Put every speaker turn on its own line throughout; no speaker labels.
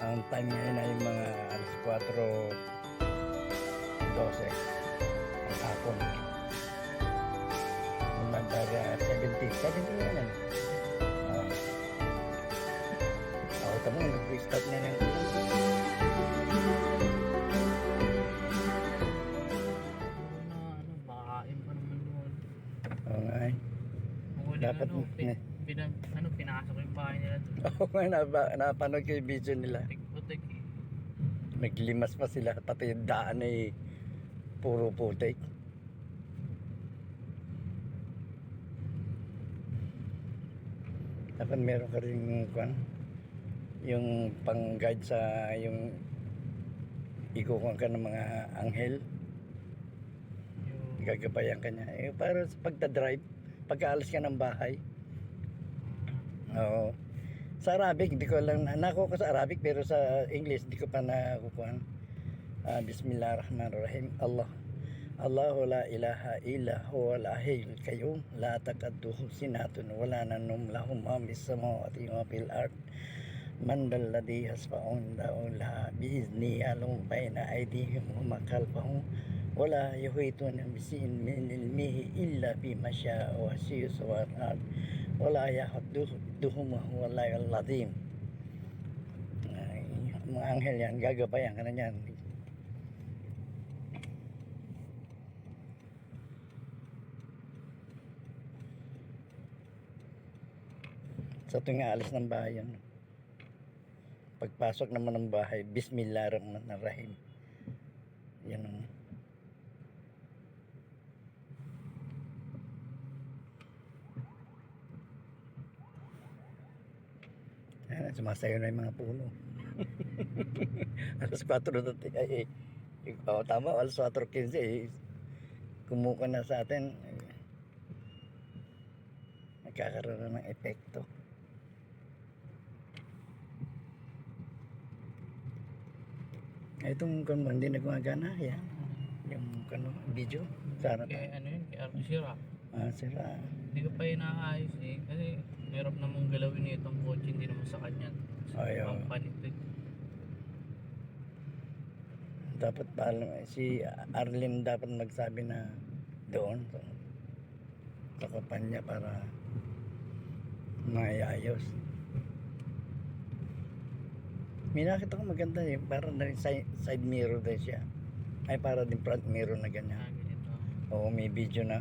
Ang time ngayon ay mga alas 4:12 ang hapon. Magdara 17 na yan. Tama, nag-restart na ng
makain pa naman yun.
Oo nga eh. Dapat
pinasok yung bahay nila doon.
Oo nga, napanood ko yung video nila.
Putik eh.
Naglimas pa sila, pati yung daan ay puro putik. Dapat meron ka rin yung pang-guide sa yung ikukuha ka ng mga anghel. Gagabayan ka niya. Para sa pagdadrive, pagkaalis ka ng bahay. Oo. Sa Arabic, hindi ko lang, nakuha ko sa Arabic, pero sa English, hindi ko pa nakukuha. Bismillahirrahmanirrahim. Allahu la ilaha illa huwa al-hayyul qayyum la taqadduhu sinatun wala nanum lahum ma bis samawati wa fil ard man dalladhi yasfa'un la bi'izni ya'lamu baina aydihim wa ma khalfahum wala yuhituna bisin min ilmihi illa bima syaa wa siyus wa ard wala yahduhum wa la al-azim. Mga anghel yan, gagabayan ka na yan. Sa tuwing aalis ng bayan, pagpasok naman ng bahay, Bismillahirrahmanirrahim. Yan ang sumasayo na yung mga puno. Alas 4 na tama, alas 4:15 kumuha na sa atin. Nagkakaroon na ng epekto. Itong hindi na gumagana yan. Yung video. Sana
Kaya yun, kaya sira.
Sira.
Hindi ko pa inaayos eh. Kasi hirap namang galawin itong kotse, hindi naman sa kanya.
Ayaw. Dapat si Arlene dapat magsabi na doon sa kumpanya para maayos. May nakita ko maganda eh, parang side mirror din siya. Ay para din front mirror na ganyan. Oo, may video na.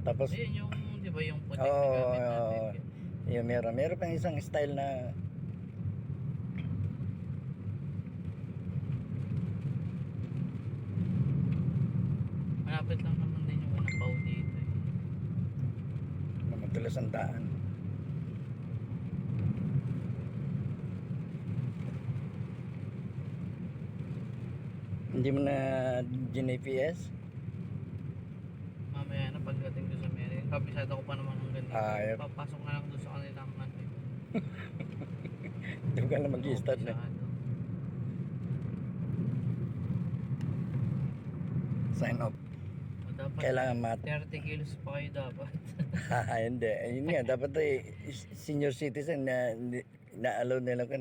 Tapos
yung di ba yung putik
na
gamit natin?
Yung meron pang isang style na
Malapit lang naman din yung unang pao dito eh.
na madalas ang daan. Hindi mo na GPS?
Mamaya na pagdating doon sa Mary. Kabisado ko pa naman ng ganito.
Yep.
Papasok na lang doon sa kanilang
Doon ka na mag-i-start na. Sign up.
Dapat
Kailangan
30 kilos pa kayo dapat.
Hindi. Ayun nga, dapat senior citizen na allow nila ko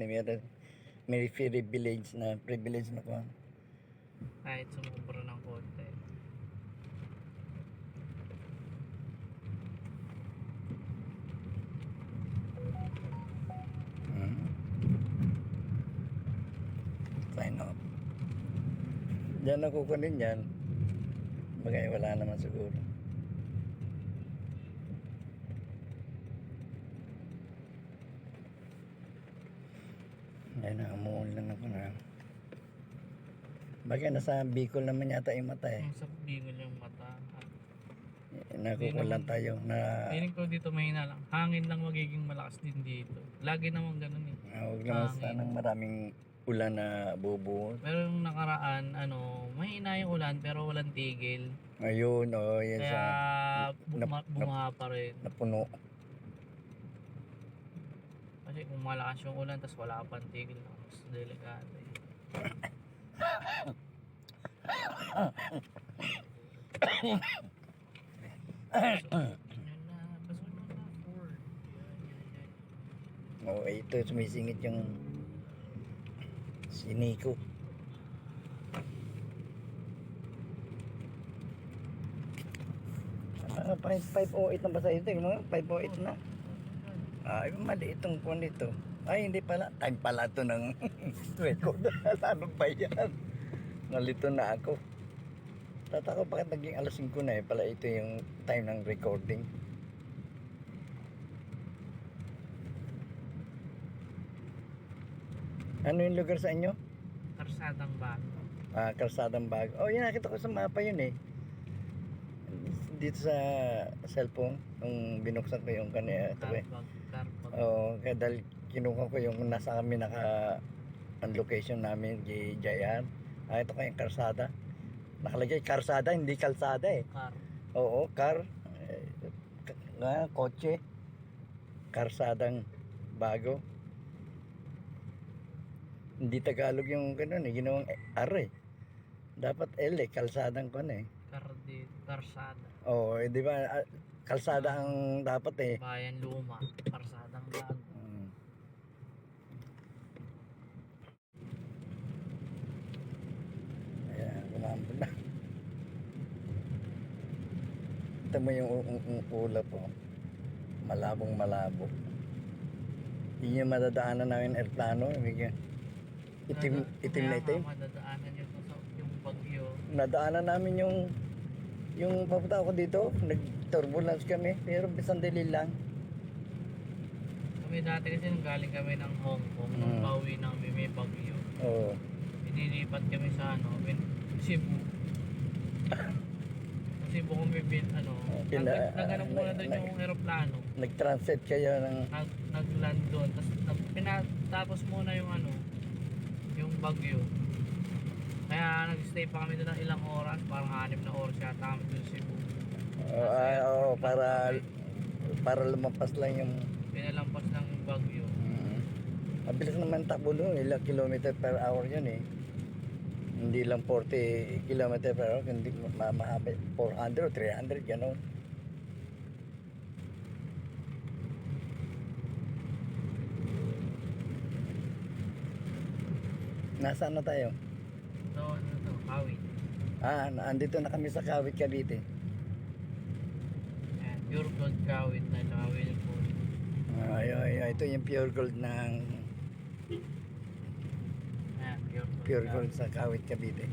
may privilege na ko.
Kahit sumubra ng konti.
Sign up. Diyan nakukunin yan. Bagay wala naman siguro. Ayun na, umuul lang ako na. Bagay nasa Bicol naman yata yung mata eh.
Sa bingol yung mata.
Nakukulan tayo na
Feeling ko dito mahina lang. Hangin lang magiging malakas din dito. Lagi naman ganun eh.
huwag naman sanang maraming ulan na bubuo.
Pero yung nakaraan, mahina yung ulan pero walang tigil.
Ayun, yan
Kaya bumaha pa rin.
napuno.
Kasi kung malakas yung ulan tapos wala pang tigil, mas delikado eh.
Ito sumisingit yung Si Nico. Ah, 508 na ba sa ito? Mga 508 na. Ay, mali itong kung nito. Ay, hindi pala. Time pala ito ng record. Ano ba yan? Nalito na ako. Tataka bakit naging alas 5 na eh. Pala ito yung time ng recording. Ano yung lugar sa inyo?
Karsadang Bago.
Ah, Kalsadang Bago. Oh, yun nakita ko sa mapa yun eh. Dito sa cellphone, nung binuksan ko yung kanina.
Carpag.
Oo, kaya dahil kinuha ko yung nasa kami ang location namin kay Jayan. Ah, ito kayong karsada. Nakalagay karsada, hindi kalsada eh.
Car.
Oo, car. Kotse. Karsadang Bago. Hindi Tagalog yung ganun eh, ginawang R eh. Dapat L eh, kalsadang kon eh.
Karsada.
Oo, di ba? Kalsada ang dapat eh.
Bayan Luma. Karsadang Bago.
Ayan, lumambot na. Ito mo yung ulap po. Malabong malabo. Hindi yung madadaanan namin aeroplano. Itim na itim.
Madadaanan yung bagyo.
Nadaanan namin yung papunta ako dito. Nag-turbulence kami. Pero sandali lang.
Kami dati kasi nung galing kami ng Hong Kong, nung pauwi namin may bagyo.
Oo.
Inilipat kami sa Cebu. Sa Cebu kami naghanap muna doon yung aeroplano.
Nag-transit kayo ng...
Nag-land doon. Tapos muna yung yung bagyo. Kaya nag-stay pa kami doon ng ilang oras, parang 6 na oras yata kami doon sa Cebu.
Oo, para lumampas lang yung...
Pinalampas ng bagyo.
Mabilis naman takbo doon, ilang kilometer per hour yun eh. Hindi lang 40 kilometer per hour, hindi mahaba 400 o 300, gano'n. Nasaan na tayo?
Kawit.
Andito na kami sa Kawit, Cavite.
Ayan, pure gold kawit na tsaka wheel gold.
Ito yung pure gold ng
Ayan,
pure gold sa Kawit, Cavite.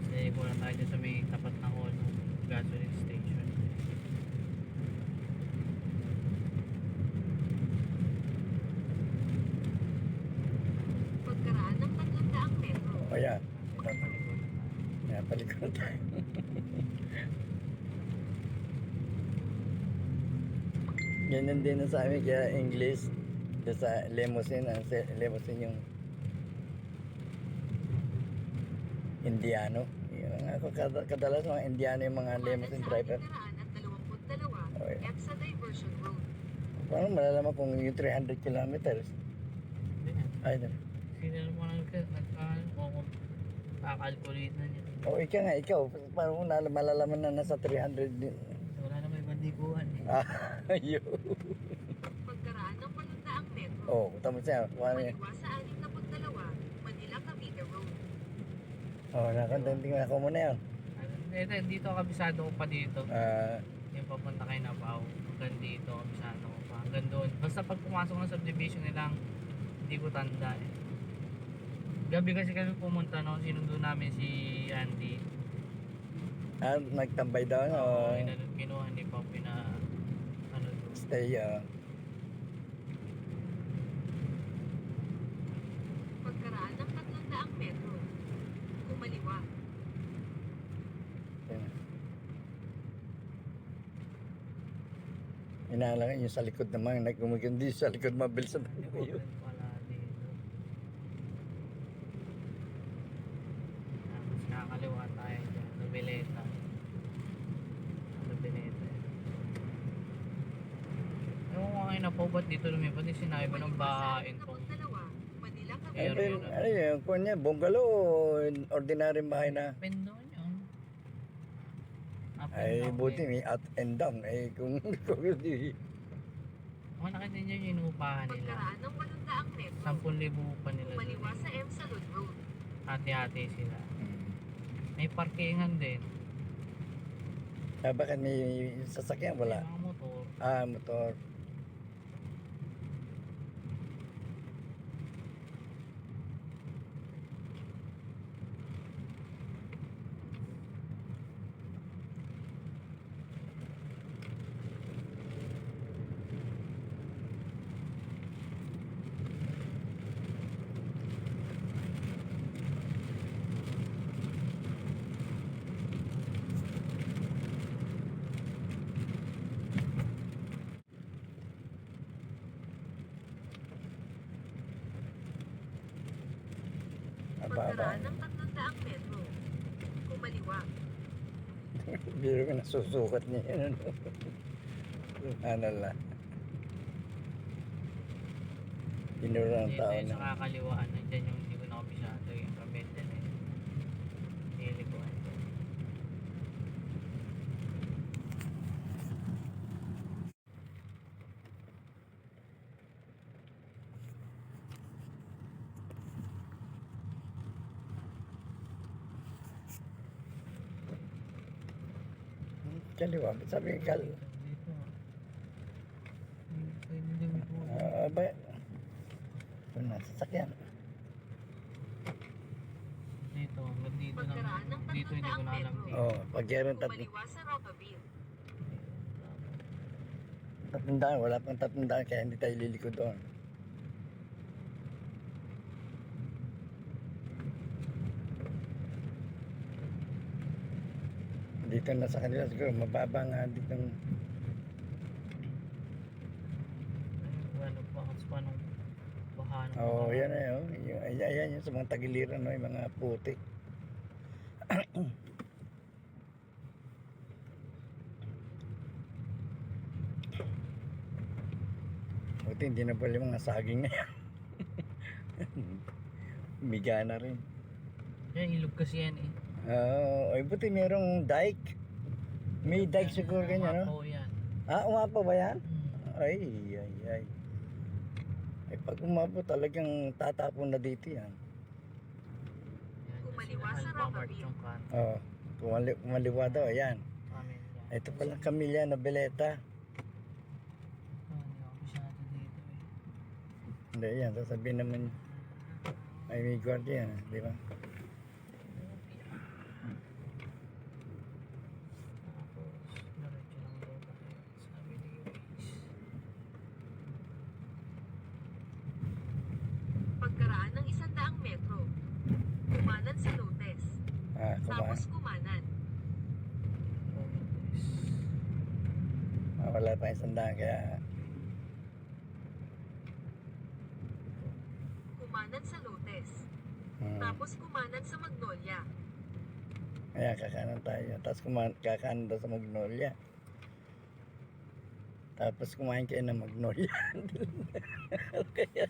Stay muna tayo dyan sa may tapat ng gasoline station.
Pagkaraan ng 300 metro.
O yan.
Papalikod na tayo.
Yan, palikod tayo. Ganyan din na sa amin, kaya English. Kaya sa limousine, limousine yung Indiano. Yung ako kadalas mga Indiano yung mga limousine driver.
At 22,
Okay.
EDSA Diversion Road.
Paano malalaman kung yung 300 kilometers? Ay,
Sino mo kakalculate na niya.
ikaw, paano malalaman na nasa 300 din?
Wala na may bandiguan eh.
Ayun.
Pagkaraan ng 100 metro.
Oh, tama siya. Paano yan?
Maliwa sa 62, Manila Cavite Road.
Oh, nakontenting ako muna yan.
Dito kabisado ko pa dito.
Ah,
Yung papunta kay Nabao. Hanggang dito kabisado ko pa. Hanggang doon. Basta pag pumasok ng subdivision nilang hindi ko tanda eh. Gabi kasi kami pumunta no. Sinundo namin si Andy.
nagtambay daw,
Oo, kinuha ni Pao doon.
stay,
Pagkaraan ng 300 metro. Kumaliwa.
inaalangan yung sa likod naman, nagkumagandi sa likod, mabilis na kayo.
Wala dito. Tapos kakaliwa tayo dyan. Noveleta. Ewan ko ngayon na po ba't dito lumipat yung sinabi ba ng bahain tong
Manila Cavite
Ano
area
yun,
na.
ano yun, kung niya, bungalow o ordinaryong bahay na?
Pendon yun. Up and
Ay,
down
buti
eh.
may up and down. Kung hindi,
Malaki din yung inuupahan nila.
Pagkaraan ng 800 metro,
10,000 pa nila
kumaliwa
doon.
sa M. Salud Road.
Hati-hati sila.
Hmm.
May parkingan din.
Bakit may sasakyan?
May
Wala.
mga motor.
Motor.
Pagkaraan
Mababa.
ng 300 metro, kumaliwa.
Biro ko nasusukat niya yun. Ano? Subhanallah. Pinuro ng
Dito
tao
yung
na.
sa kakaliwaan. Nandyan yung hindi ko na kabisado yung kamete na yun. Nilikuan ko.
Kaliwa. Sabi kal.
Dito. Pwede din po.
Ba? Ito na, sasakyan.
Dito. Hanggang dito lang.
Pagkaraan ng
Dito hindi ko na alam.
300
Dito.
Oh, pag meron
Kumaliwa sa Rockaville.
tatandaan, wala pang tatandaan kaya hindi tayo lilikod doon. Dito na sa kanila siguro mababa nga dito.
Ano pa? Kasi pa nung baha ng
Oh,
baha.
yan eh, oh. Ayan yung sa mga tagiliran, no, yung mga putik. Buti hindi na pala yung mga saging na yan. Biga na rin.
Yan, ilog kasi yan eh.
Ay buti merong dike. May dike siguro ganyan, no?
Oo yan.
Umapa ba yan?
Hmm.
Ay. Ay, pag umapo talagang tatapon na dito yan.
Yan,
Kumaliwa
sila
sa
Alphamart
Rockaville.
yung kan.
Oh, kumaliwa daw, ayan.
Amin yan.
Ito palang kamilya na beleta.
Hindi ako masyado dito eh.
Hindi, yan, sasabihin naman ay may guardia, di ba?
Tapos, diretso lang daw tayo. Sabi ni Waze.
Pagkaraan ng 100 metro, kumanan sa Lotes. Tapos kumanan.
Wala pa yung sandaan kaya
Kumanan sa Lotes.
hmm.
Tapos kumanan sa Magnolia.
Ayan, kakanan tayo. Tapos kakanan daw sa Magnolia. Tapos kumain kayo ng Magnolia. Kaya,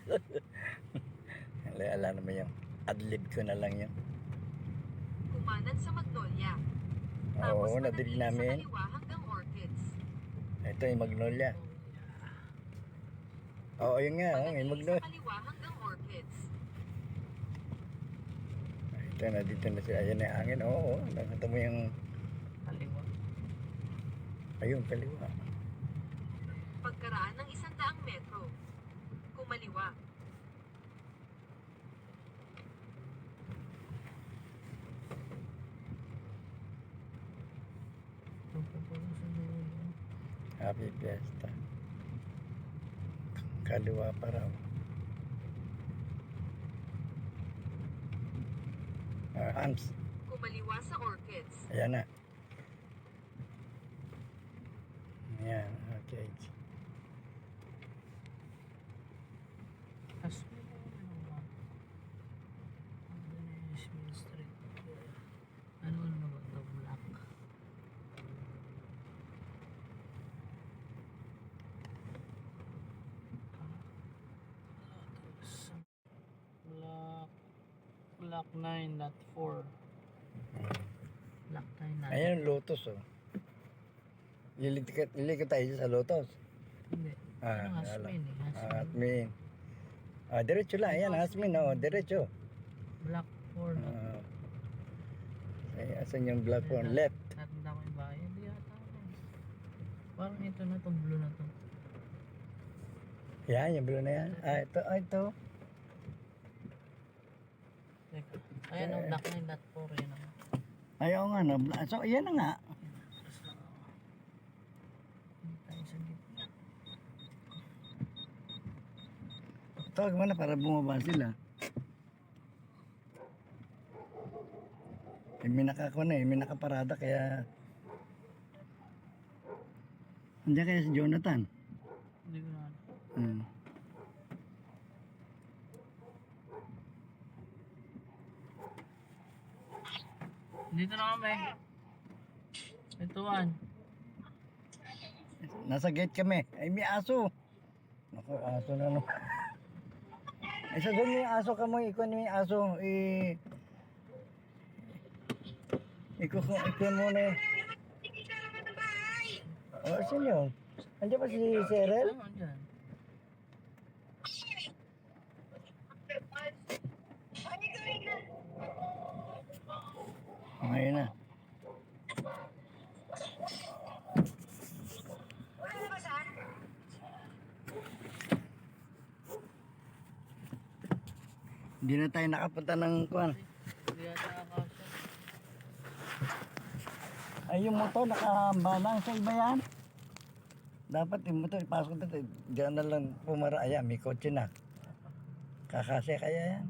alam naman yung adlib ko na lang yun.
Kumanan sa Magnolia. Tapos
Oo, nadilig
manatili sa
namin.
kaliwa hanggang Orchids.
Ito yung Magnolia. Oo, yun nga, may
Manatili sa
Magnolia.
kaliwa hanggang Orchids.
Ito na, dito na siya. Ayan na yung hangin. Oo, nakita mo yung,
Kaliwa.
ayun, kaliwa.
Pagkaraan ng 100 metro, kumaliwa.
Ito po pala sa dulo.
Happy Fiesta. Kaliwa pa raw. Hams.
Kumaliwa sa Orchids.
Ayan na. Ayan, okay.
Tapos, ano ba? Ano na yung Smith Street? Ano ba ito? Black. Black 9.4. Black 9.
Ayan, Lotus, oh. Liliko tayo sa Lotus.
Hindi. Ano, Hasmin eh. Hasmin.
Admin. Diretso lang. Ayan, Asmin. Diretso.
Black Ford.
Asan yung black one? Left.
Natanda ko yung bahay. Hindi yata ako. Parang ito na to, blue na to.
Yan, yung blue na yan. Ito.
Teka. Ayan ang black na yung dot 4. Yan ang.
Ayaw nga, no? So, yan na nga.
Tayo sa gitna.
Tawag mo na para bumaba sila. May may nakaparada kaya... Andiyan kaya si Jonathan.
Hindi ko na. Dito na kami. Ito one.
Nasa gate kami. Ay, may aso. Naku, aso na no. Ay, sa doon yung aso ka mo. Ikon mo yung aso. Ikon mo na. Saan yun? Andiyan pa si Serel?
Ano dyan?
Ngayon na. Hindi na tayo nakapunta ng kuwan.
Hindi yata nakakasya.
Ay, yung motor nakabalang sa iba yan. Dapat yung motor ipasok dito. Diyan na lang pumara. Ayan, may kotse na. Kakasya kaya yan.